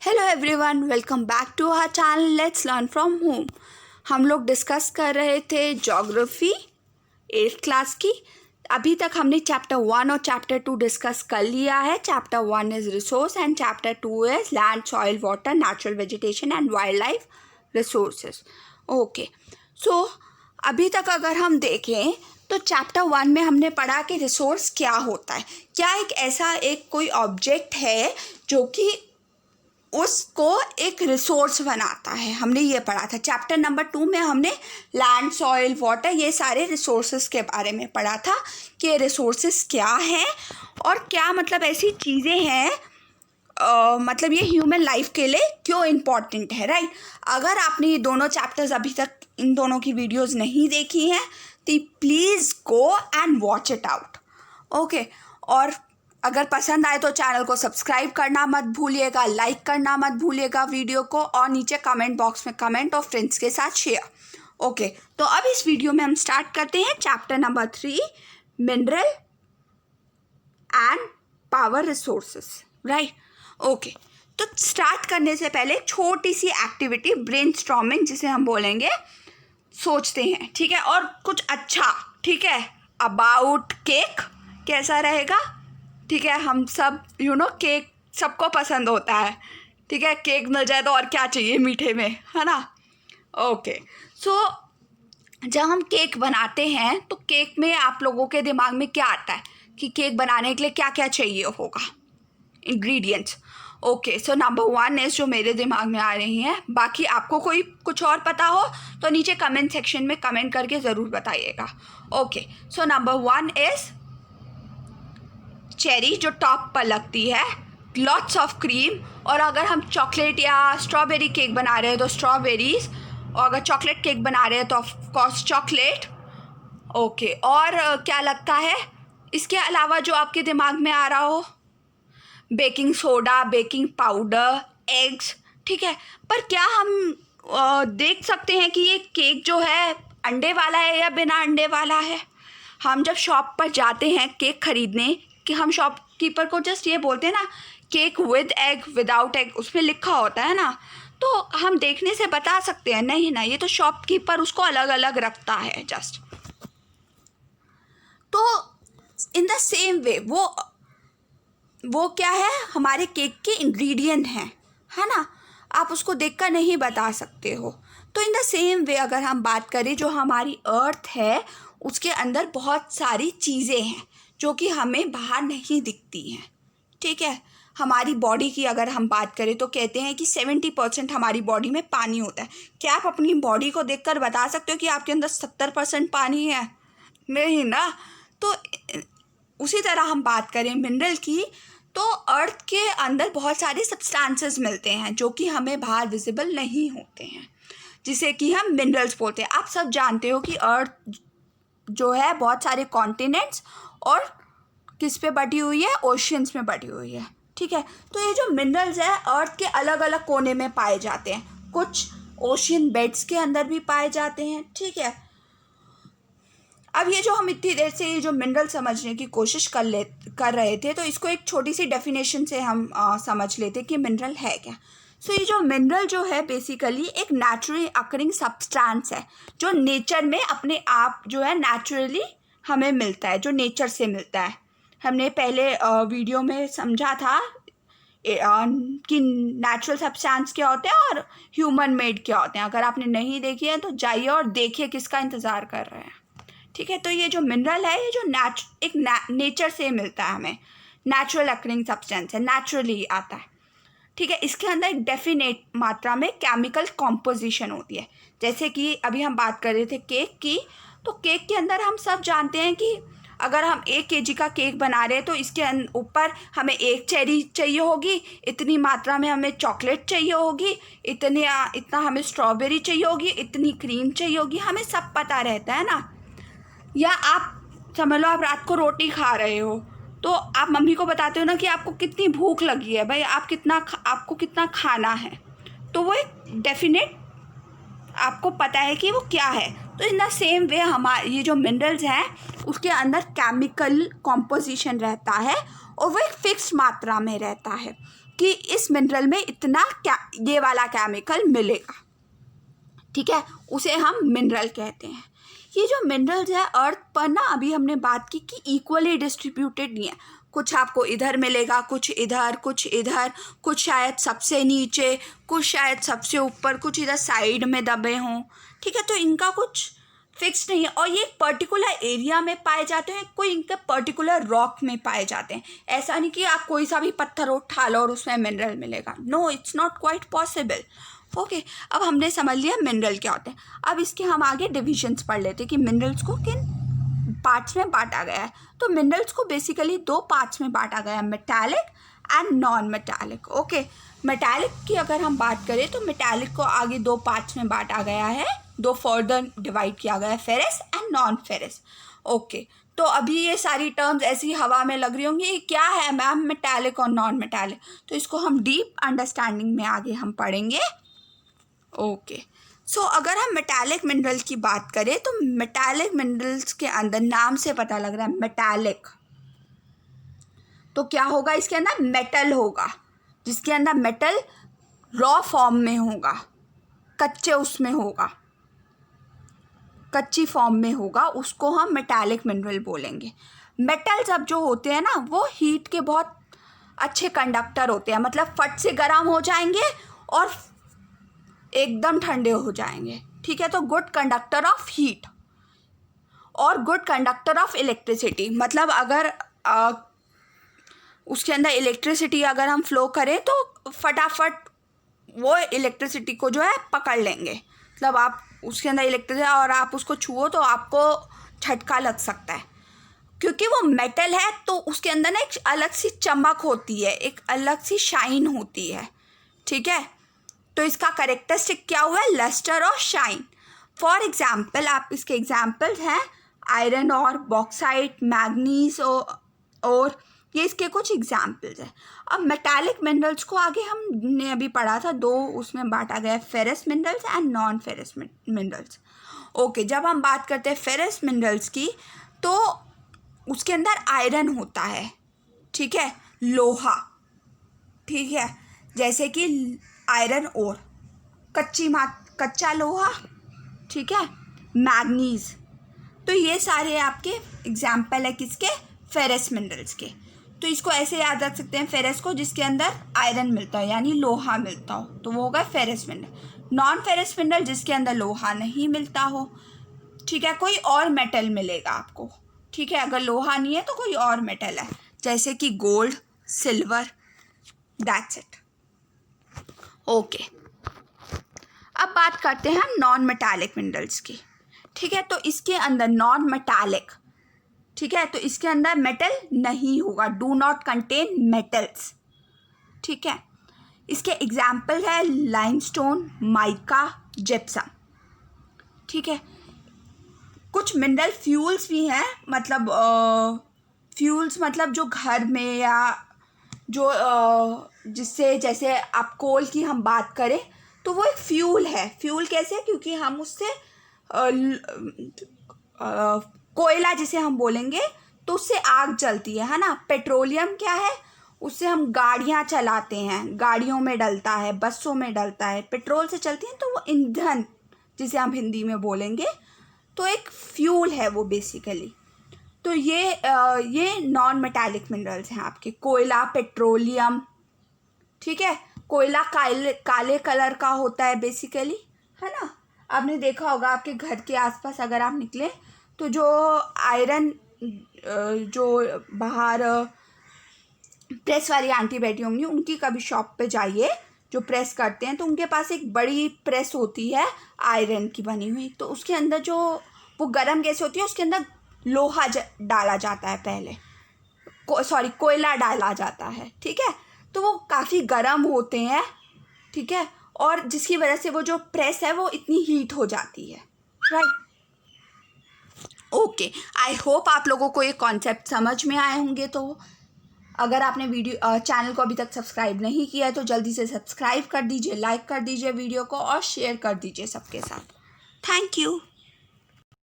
Hello everyone, welcome back to our channel let's learn from home. हम लोग discuss कर रहे थे ज्योग्राफी 8th क्लास की। अभी तक हमने चैप्टर 1 और चैप्टर 2 डिस्कस कर लिया है। Chapter 1 is resource and chapter 2 is land, soil, water, natural vegetation and wild life resources. Okay, so अभी तक अगर हम देखें तो चैप्टर 1 में हमने पढ़ा कि रिसोर्स क्या होता है। क्या एक कोई ऑब्जेक्ट है जो कि उसको एक रिसोर्स बनाता है, हमने ये पढ़ा था। चैप्टर नंबर 2 में हमने लैंड, सॉइल, वाटर ये सारे रिसोर्सेज के बारे में पढ़ा था कि रिसोर्सेज क्या हैं और क्या मतलब ऐसी चीज़ें हैं, मतलब ये ह्यूमन लाइफ के लिए क्यों इम्पॉर्टेंट है, राइट। अगर आपने ये दोनों चैप्टर्स अभी तक इन दोनों की वीडियोस नहीं देखी हैं तो please go and watch it out. Okay, और अगर पसंद आए तो चैनल को सब्सक्राइब करना मत भूलिएगा, लाइक करना मत भूलिएगा वीडियो को, और नीचे कमेंट बॉक्स में कमेंट और फ्रेंड्स के साथ शेयर। ओके, तो अब इस वीडियो में हम स्टार्ट करते हैं chapter number 3, mineral and power resources, right. Okay, तो स्टार्ट करने से पहले एक छोटी सी एक्टिविटी, ब्रेनस्टॉर्मिंग जिसे हम बोलेंगे, सोचते हैं, ठीक है। और कुछ अच्छा, ठीक है, अबाउट केक कैसा रहेगा, ठीक है। हम सब केक सबको पसंद होता है, ठीक है। केक मिल जाए तो और क्या चाहिए मीठे में, है ना। ओके, सो जब हम केक बनाते हैं तो केक में आप लोगों के दिमाग में क्या आता है कि केक बनाने के लिए क्या क्या चाहिए होगा, ingredients. Okay, so number 1 is जो मेरे दिमाग में आ रही हैं। बाकी आपको कोई कुछ और पता हो तो नीचे कमेंट सेक्शन में कमेंट करके ज़रूर बताइएगा। Okay, so number 1 is cherry जो टॉप पर लगती है, लॉट्स ऑफ क्रीम, और अगर हम चॉकलेट या स्ट्रॉबेरी केक बना रहे हैं तो स्ट्रॉबेरीज, और अगर चॉकलेट केक बना रहे हैं तो ऑफ कोर्स चॉकलेट। ओके, और क्या लगता है इसके अलावा जो आपके दिमाग में आ रहा हो, baking soda, baking powder, eggs, ठीक है। पर क्या हम देख सकते हैं कि ये केक जो है अंडे वाला है या बिना अंडे वाला है। हम जब शॉप पर जाते हैं केक खरीदने, कि हम शॉपकीपर को जस्ट ये बोलते हैं ना, cake with egg, without egg, उसमें लिखा होता है ना, तो हम देखने से बता सकते हैं नहीं ना, ये तो शॉपकीपर उसको अलग अलग रखता है जस्ट। तो इन द सेम वे वो क्या है, हमारे केक के इंग्रेडिएंट हैं, है ना। आप उसको देखकर नहीं बता सकते हो। तो इन द सेम वे अगर हम बात करें, जो हमारी अर्थ है उसके अंदर बहुत सारी चीज़ें हैं जो कि हमें बाहर नहीं दिखती हैं, ठीक है। हमारी बॉडी की अगर हम बात करें तो कहते हैं कि 70% हमारी बॉडी में पानी होता है। क्या आप अपनी बॉडी को देखकर बता सकते हो कि आपके अंदर 70% पानी है? नहीं ना। तो उसी तरह हम बात करें मिनरल की, तो अर्थ के अंदर बहुत सारे सब्सटेंसेस मिलते हैं जो कि हमें बाहर विजिबल नहीं होते हैं, जिसे कि हम मिनरल्स बोलते हैं। आप सब जानते हो कि अर्थ जो है बहुत सारे कॉन्टिनेंट्स और किस पे बटी हुई है, ओशियंस में बटी हुई है, ठीक है। तो ये जो मिनरल्स है अर्थ के अलग अलग कोने में पाए जाते हैं, कुछ ओशियन बेड्स के अंदर भी पाए जाते हैं, ठीक है। अब ये जो हम इतनी देर से ये जो मिनरल समझने की कोशिश कर रहे थे, तो इसको एक छोटी सी डेफिनेशन से हम समझ लेते कि मिनरल है क्या। सो ये जो मिनरल जो है बेसिकली एक नेचुरली अकरिंग सब्सटेंस है जो नेचर में अपने आप जो है नेचुरली हमें मिलता है, जो नेचर से मिलता है। हमने पहले वीडियो में समझा था कि नेचुरल सब्सटेंस क्या होते हैं और ह्यूमन मेड क्या होते हैं। अगर आपने नहीं देखी है तो जाइए और देखिए, किसका इंतज़ार कर रहे हैं, ठीक है। तो ये जो मिनरल है ये जो नेचर से मिलता है हमें, नेचुरल अकरिंग सब्सटेंस है, नेचुरली आता है, ठीक है। इसके अंदर एक डेफिनेट मात्रा में केमिकल कॉम्पोजिशन होती है। जैसे कि अभी हम बात कर रहे थे केक की, तो केक के अंदर हम सब जानते हैं कि अगर हम 1 kg का केक बना रहे हैं तो इसके ऊपर हमें 1 चेरी चाहिए होगी, इतनी मात्रा में हमें चॉकलेट चाहिए होगी, इतना हमें स्ट्रॉबेरी चाहिए होगी, इतनी क्रीम चाहिए होगी, हमें सब पता रहता है ना। या आप समझ लो आप रात को रोटी खा रहे हो तो आप मम्मी को बताते हो ना कि आपको कितनी भूख लगी है, भाई आपको कितना खाना है, तो वो एक डेफिनेट आपको पता है कि वो क्या है। तो इन द सेम वे हमारे ये जो मिनरल्स हैं उसके अंदर केमिकल कॉम्पोजिशन रहता है और वो एक फिक्स्ड मात्रा में रहता है, कि इस मिनरल में इतना ये वाला केमिकल मिलेगा, ठीक है, उसे हम मिनरल कहते हैं। ये जो मिनरल्स है अर्थ पर ना, अभी हमने बात की कि इक्वली डिस्ट्रीब्यूटेड नहीं है, कुछ आपको इधर मिलेगा, कुछ इधर, कुछ इधर, कुछ शायद सबसे नीचे, कुछ शायद सबसे ऊपर, कुछ इधर साइड में दबे हों, ठीक है। तो इनका कुछ फिक्स नहीं है और ये पर्टिकुलर एरिया में पाए जाते हैं, कोई इनके पर्टिकुलर रॉक में पाए जाते हैं। ऐसा नहीं कि आप कोई सा भी पत्थर उठा लो और उसमें मिनरल मिलेगा, no, it's not quite possible. Okay, अब हमने समझ लिया मिनरल क्या होते हैं। अब इसके हम आगे डिविजन्स पढ़ लेते हैं कि मिनरल्स को किन पार्ट्स में बांटा गया है। तो मिनरल्स को बेसिकली 2 पार्ट्स में बांटा गया है, metallic and non metallic. Okay, metallic की अगर हम बात करें तो मेटालिक को आगे 2 पार्ट्स में बांटा गया है, 2 फर्दर डिवाइड किया गया है, ferrous and non ferrous. Okay, तो अभी ये सारी टर्म्स ऐसी हवा में लग रही होंगी, ये क्या है मैम मेटालिक और नॉन मेटालिक, तो इसको हम डीप अंडरस्टैंडिंग में आगे हम पढ़ेंगे। ओके, सो अगर हम मेटालिक मिनरल की बात करें तो मेटालिक मिनरल्स के अंदर नाम से पता लग रहा है मेटालिक, तो क्या होगा, इसके अंदर मेटल होगा, जिसके अंदर मेटल रॉ फॉर्म में होगा, कच्चे उसमें होगा, कच्ची फॉर्म में होगा, उसको हम मेटालिक मिनरल बोलेंगे। मेटल्स अब जो होते हैं ना वो हीट के बहुत अच्छे कंडक्टर होते हैं, मतलब फट से गर्म हो जाएंगे और एकदम ठंडे हो जाएंगे, ठीक है। तो गुड कंडक्टर ऑफ हीट और गुड कंडक्टर ऑफ इलेक्ट्रिसिटी, मतलब अगर उसके अंदर इलेक्ट्रिसिटी अगर हम फ्लो करें तो फटाफट वो इलेक्ट्रिसिटी को जो है पकड़ लेंगे, मतलब आप उसके अंदर इलेक्ट्रिसिटी और आप उसको छुओ तो आपको झटका लग सकता है, क्योंकि वो मेटल है तो उसके अंदर ना एक अलग सी चमक होती है, एक अलग सी शाइन होती है, ठीक है। तो इसका करेक्टरिस्टिक क्या हुआ है, लस्टर और शाइन। फॉर एग्जाम्पल, आप इसके एग्जाम्पल्स हैं आयरन और बॉक्साइट, मैग्नीज और ये इसके कुछ एग्जाम्पल्स हैं। अब मेटालिक मिनरल्स को आगे हमने अभी पढ़ा था, 2 उसमें बांटा गया है, ferrous minerals and non ferrous minerals. Okay, जब हम बात करते हैं फेरस मिनरल्स की तो उसके अंदर आयरन होता है, ठीक है, लोहा, ठीक है, जैसे कि आयरन और कच्चा लोहा, ठीक है, मैग्नीज, तो ये सारे आपके एग्जाम्पल है किसके, फेरस मिनरल्स के। तो इसको ऐसे याद रख सकते हैं, फेरस को जिसके अंदर आयरन मिलता हो यानी लोहा मिलता हो तो वो होगा ferrous mineral. Non ferrous mineral जिसके अंदर लोहा नहीं मिलता हो, ठीक है, कोई और मेटल मिलेगा आपको, ठीक है, अगर लोहा नहीं है तो कोई और मेटल है, जैसे कि gold, silver, that's it. Okay, अब बात करते हैं हम नॉन मेटालिक मिनरल्स की, ठीक है। तो इसके अंदर नॉन मेटालिक, ठीक है, तो इसके अंदर मेटल नहीं होगा, डू नॉट कंटेन मेटल्स, ठीक है। इसके एग्जाम्पल है लाइमस्टोन, माइका, जिप्सम, ठीक है। कुछ मिनरल फ्यूल्स भी हैं, मतलब फ्यूल्स मतलब जो घर में या जो जिससे, जैसे आप कोल की हम बात करें तो वो एक फ्यूल है। फ्यूल कैसे, क्योंकि हम उससे कोयला जिसे हम बोलेंगे तो उससे आग जलती है ना। पेट्रोलियम क्या है, उससे हम गाड़ियाँ चलाते हैं, गाड़ियों में डलता है, बसों में डलता है, पेट्रोल से चलती हैं, तो वो ईंधन जिसे हम हिंदी में बोलेंगे तो एक फ्यूल है वो बेसिकली। तो ये नॉन मेटालिक मिनरल्स हैं आपके, कोयला, पेट्रोलियम, ठीक है। कोयला काले कलर का होता है बेसिकली, है ना। आपने देखा होगा आपके घर के आसपास अगर आप निकले तो जो आयरन जो बाहर प्रेस वाली आंटी बैठी होंगी, उनकी कभी शॉप पे जाइए जो प्रेस करते हैं तो उनके पास एक बड़ी प्रेस होती है आयरन की बनी हुई, तो उसके अंदर जो वो गर्म गैस होती है उसके अंदर लोहा डाला जाता है पहले, कोयला डाला जाता है, ठीक है। तो वो काफ़ी गर्म होते हैं, ठीक है, और जिसकी वजह से वो जो प्रेस है वो इतनी हीट हो जाती है, राइट। ओके, आई होप आप लोगों को ये कॉन्सेप्ट समझ में आए होंगे। तो अगर आपने चैनल को अभी तक सब्सक्राइब नहीं किया है तो जल्दी से सब्सक्राइब कर दीजिए, लाइक कर दीजिए वीडियो को और शेयर कर दीजिए सबके साथ। Thank you.